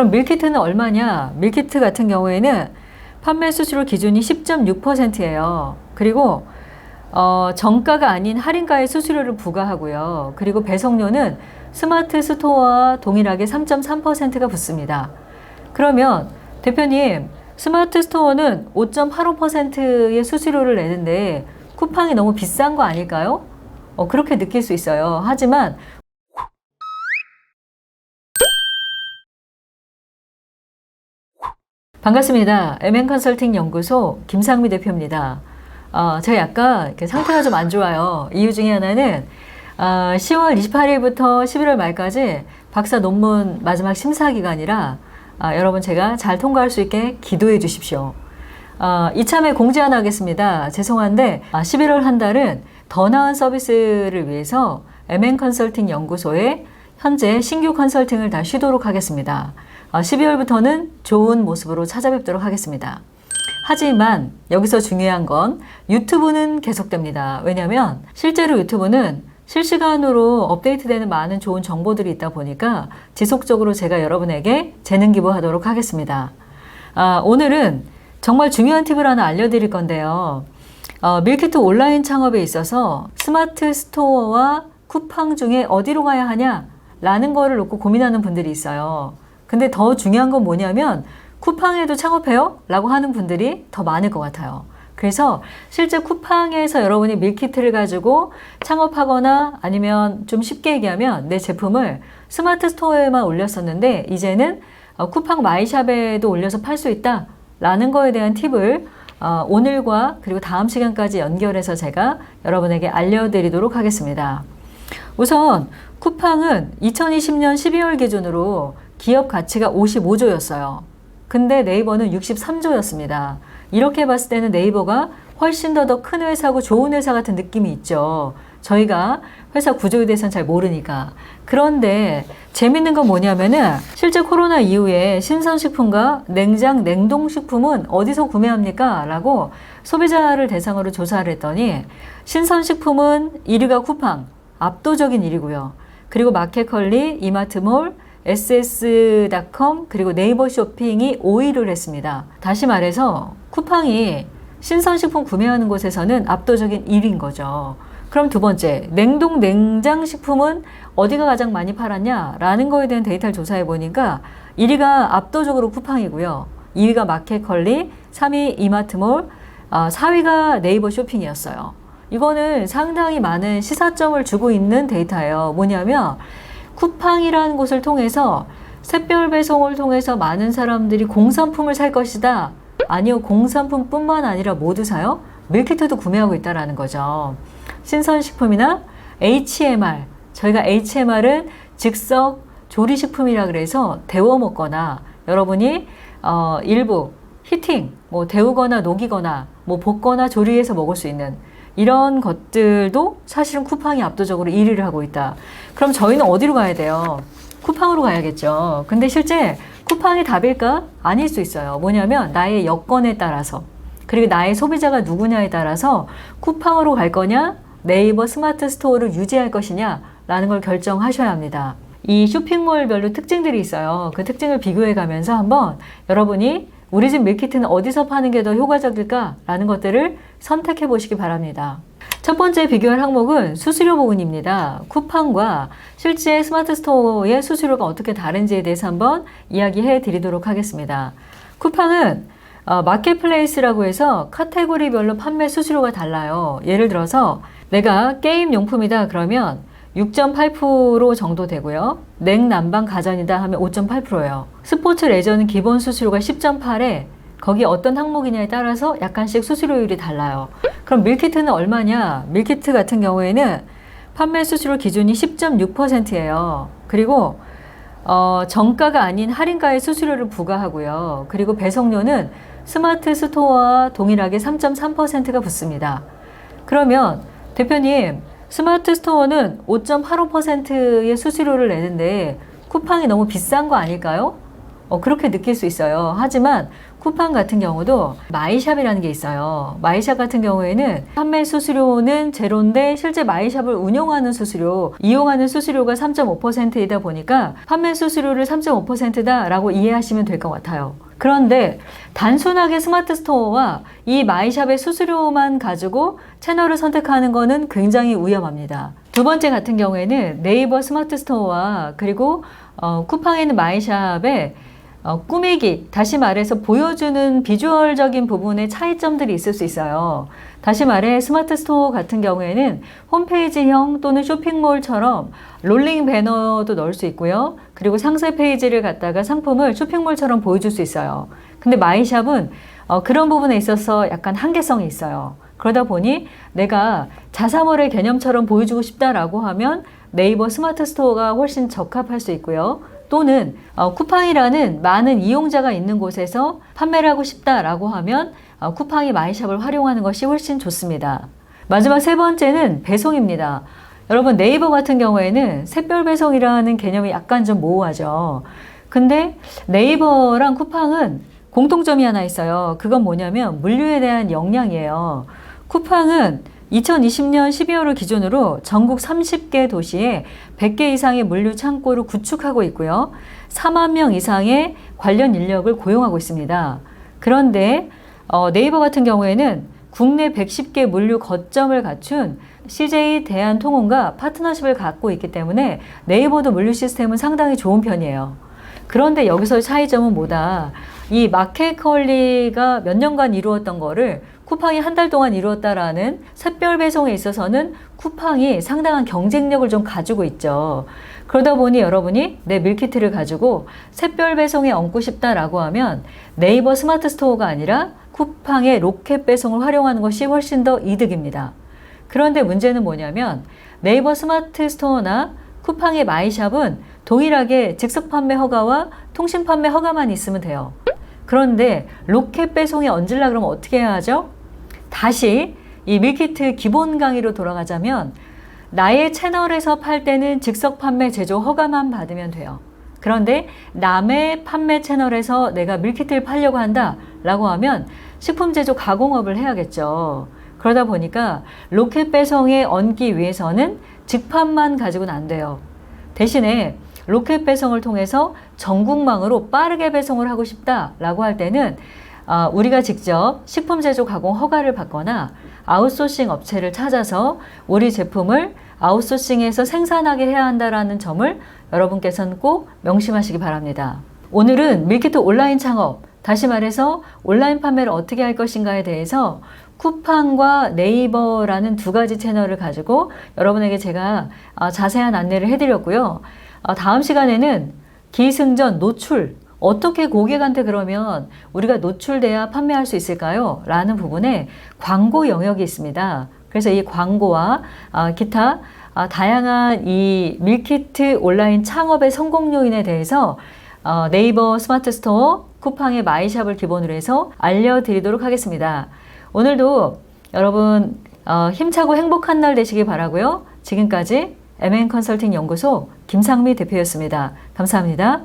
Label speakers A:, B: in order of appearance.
A: 그럼 밀키트는 얼마냐? 밀키트 같은 경우에는 판매 수수료 기준이 10.6%예요. 그리고 정가가 아닌 할인가의 수수료를 부과하고요. 그리고 배송료는 스마트 스토어와 동일하게 3.3%가 붙습니다. 그러면 대표님, 스마트 스토어는 5.85%의 수수료를 내는데 쿠팡이 너무 비싼 거 아닐까요? 그렇게 느낄 수 있어요. 하지만 반갑습니다. MN컨설팅 연구소 김상미 대표입니다. 제가 약간 이렇게 상태가 좀 안 좋아요. 이유 중에 하나는 10월 28일부터 11월 말까지 박사 논문 마지막 심사 기간이라 여러분 제가 잘 통과할 수 있게 기도해 주십시오. 이참에 공지 하나 하겠습니다. 죄송한데 11월 한 달은 더 나은 서비스를 위해서 MN컨설팅 연구소에 현재 신규 컨설팅을 다 쉬도록 하겠습니다. 12월부터는 좋은 모습으로 찾아뵙도록 하겠습니다. 하지만 여기서 중요한 건 유튜브는 계속됩니다. 왜냐하면 실제로 유튜브는 실시간으로 업데이트되는 많은 좋은 정보들이 있다 보니까 지속적으로 제가 여러분에게 재능 기부하도록 하겠습니다. 오늘은 정말 중요한 팁을 하나 알려드릴 건데요. 밀키트 온라인 창업에 있어서 스마트 스토어와 쿠팡 중에 어디로 가야 하냐? 라는 거를 놓고 고민하는 분들이 있어요. 근데 더 중요한 건 뭐냐면 쿠팡에도 창업해요? 라고 하는 분들이 더 많을 것 같아요. 그래서 실제 쿠팡에서 여러분이 밀키트를 가지고 창업하거나 아니면 좀 쉽게 얘기하면 내 제품을 스마트 스토어에만 올렸었는데 이제는 쿠팡 마이샵에도 올려서 팔 수 있다 라는 거에 대한 팁을 오늘과 그리고 다음 시간까지 연결해서 제가 여러분에게 알려드리도록 하겠습니다. 우선 쿠팡은 2020년 12월 기준으로 기업 가치가 55조였어요. 근데 네이버는 63조였습니다. 이렇게 봤을 때는 네이버가 훨씬 더 큰 회사고 좋은 회사 같은 느낌이 있죠. 저희가 회사 구조에 대해서는 잘 모르니까. 그런데 재밌는 건 뭐냐면은 실제 코로나 이후에 신선식품과 냉동식품은 어디서 구매합니까? 라고 소비자를 대상으로 조사를 했더니 신선식품은 1위가 쿠팡, 압도적인 1위고요. 그리고 마켓컬리, 이마트몰, ss.com 그리고 네이버 쇼핑이 5위를 했습니다. 다시 말해서 쿠팡이 신선식품 구매하는 곳에서는 압도적인 1위인 거죠. 그럼 두 번째, 냉장식품은 어디가 가장 많이 팔았냐? 라는 거에 대한 데이터를 조사해 보니까 1위가 압도적으로 쿠팡이고요. 2위가 마켓컬리, 3위 이마트몰, 4위가 네이버 쇼핑이었어요. 이거는 상당히 많은 시사점을 주고 있는 데이터예요. 뭐냐면 쿠팡이라는 곳을 통해서 샛별 배송을 통해서 많은 사람들이 공산품을 살 것이다. 아니요, 공산품뿐만 아니라 모두 사요. 밀키트도 구매하고 있다는 거죠. 신선식품이나 HMR, 저희가 HMR은 즉석 조리식품이라 그래서 데워 먹거나 여러분이 일부 히팅, 뭐 데우거나 녹이거나 뭐 볶거나 조리해서 먹을 수 있는 이런 것들도 사실은 쿠팡이 압도적으로 1위를 하고 있다. 그럼 저희는 어디로 가야 돼요? 쿠팡으로 가야겠죠. 근데 실제 쿠팡이 답일까? 아닐 수 있어요. 뭐냐면 나의 여건에 따라서 그리고 나의 소비자가 누구냐에 따라서 쿠팡으로 갈 거냐 네이버 스마트 스토어를 유지할 것이냐 라는 걸 결정하셔야 합니다. 이 쇼핑몰별로 특징들이 있어요. 그 특징을 비교해 가면서 한번 여러분이 우리 집 밀키트는 어디서 파는 게 더 효과적일까? 라는 것들을 선택해 보시기 바랍니다. 첫 번째 비교할 항목은 수수료 부분입니다. 쿠팡과 실제 스마트 스토어의 수수료가 어떻게 다른지에 대해서 한번 이야기해 드리도록 하겠습니다. 쿠팡은 마켓플레이스라고 해서 카테고리별로 판매 수수료가 달라요. 예를 들어서 내가 게임 용품이다 그러면 6.8% 정도 되고요. 냉난방 가전이다 하면 5.8%예요. 스포츠 레저는 기본 수수료가 10.8에 거기 어떤 항목이냐에 따라서 약간씩 수수료율이 달라요. 그럼 밀키트는 얼마냐? 밀키트 같은 경우에는 판매 수수료 기준이 10.6%예요. 그리고 정가가 아닌 할인가의 수수료를 부과하고요. 그리고 배송료는 스마트 스토어와 동일하게 3.3%가 붙습니다. 그러면 대표님, 스마트 스토어는 5.85%의 수수료를 내는데 쿠팡이 너무 비싼 거 아닐까요? 그렇게 느낄 수 있어요. 하지만 쿠팡 같은 경우도 마이샵이라는 게 있어요. 마이샵 같은 경우에는 판매 수수료는 제로인데 실제 마이샵을 운영하는 수수료, 이용하는 수수료가 3.5%이다 보니까 판매 수수료를 3.5%다라고 이해하시면 될 것 같아요. 그런데 단순하게 스마트 스토어와 이 마이샵의 수수료만 가지고 채널을 선택하는 것은 굉장히 위험합니다. 두 번째 같은 경우에는 네이버 스마트 스토어와 그리고 쿠팡에 있는 마이샵의 꾸미기, 다시 말해서 보여주는 비주얼적인 부분에 차이점들이 있을 수 있어요. 다시 말해 스마트 스토어 같은 경우에는 홈페이지형 또는 쇼핑몰처럼 롤링 배너도 넣을 수 있고요. 그리고 상세 페이지를 갖다가 상품을 쇼핑몰처럼 보여줄 수 있어요. 근데 마이샵은 그런 부분에 있어서 약간 한계성이 있어요. 그러다 보니 내가 자사몰의 개념처럼 보여주고 싶다라고 하면 네이버 스마트 스토어가 훨씬 적합할 수 있고요. 또는 쿠팡이라는 많은 이용자가 있는 곳에서 판매를 하고 싶다라고 하면 쿠팡이 마이샵을 활용하는 것이 훨씬 좋습니다. 마지막 세 번째는 배송입니다. 여러분 네이버 같은 경우에는 샛별 배송이라는 개념이 약간 좀 모호하죠. 근데 네이버랑 쿠팡은 공통점이 하나 있어요. 그건 뭐냐면 물류에 대한 역량이에요. 쿠팡은 2020년 12월을 기준으로 전국 30개 도시에 100개 이상의 물류 창고를 구축하고 있고요. 4만 명 이상의 관련 인력을 고용하고 있습니다. 그런데 네이버 같은 경우에는 국내 110개 물류 거점을 갖춘 CJ 대한통운과 파트너십을 갖고 있기 때문에 네이버도 물류 시스템은 상당히 좋은 편이에요. 그런데 여기서 차이점은 뭐다? 이 마켓 컬리가 몇 년간 이루었던 거를 쿠팡이 한 달 동안 이루었다라는 샛별 배송에 있어서는 쿠팡이 상당한 경쟁력을 좀 가지고 있죠. 그러다 보니 여러분이 내 밀키트를 가지고 샛별 배송에 얹고 싶다라고 하면 네이버 스마트 스토어가 아니라 쿠팡의 로켓 배송을 활용하는 것이 훨씬 더 이득입니다. 그런데 문제는 뭐냐면 네이버 스마트 스토어나 쿠팡의 마이샵은 동일하게 즉석 판매 허가와 통신 판매 허가만 있으면 돼요. 그런데 로켓 배송에 얹으려고 그러면 어떻게 해야 하죠? 다시 이 밀키트 기본 강의로 돌아가자면 나의 채널에서 팔 때는 즉석 판매 제조 허가만 받으면 돼요. 그런데 남의 판매 채널에서 내가 밀키트를 팔려고 한다라고 하면 식품 제조 가공업을 해야겠죠. 그러다 보니까 로켓 배송에 얹기 위해서는 직판만 가지고는 안 돼요. 대신에 로켓 배송을 통해서 전국망으로 빠르게 배송을 하고 싶다라고 할 때는 우리가 직접 식품 제조 가공 허가를 받거나 아웃소싱 업체를 찾아서 우리 제품을 아웃소싱해서 생산하게 해야 한다는 점을 여러분께서는 꼭 명심하시기 바랍니다. 오늘은 밀키트 온라인 창업, 다시 말해서 온라인 판매를 어떻게 할 것인가에 대해서 쿠팡과 네이버라는 두 가지 채널을 가지고 여러분에게 제가 자세한 안내를 해드렸고요. 다음 시간에는 기승전, 노출, 어떻게 고객한테 그러면 우리가 노출돼야 판매할 수 있을까요? 라는 부분에 광고 영역이 있습니다. 그래서 이 광고와 기타 다양한 이 밀키트 온라인 창업의 성공 요인에 대해서 네이버 스마트 스토어, 쿠팡의 마이샵을 기본으로 해서 알려드리도록 하겠습니다. 오늘도 여러분 힘차고 행복한 날 되시기 바라고요. 지금까지 M&Consulting 연구소 김상미 대표였습니다. 감사합니다.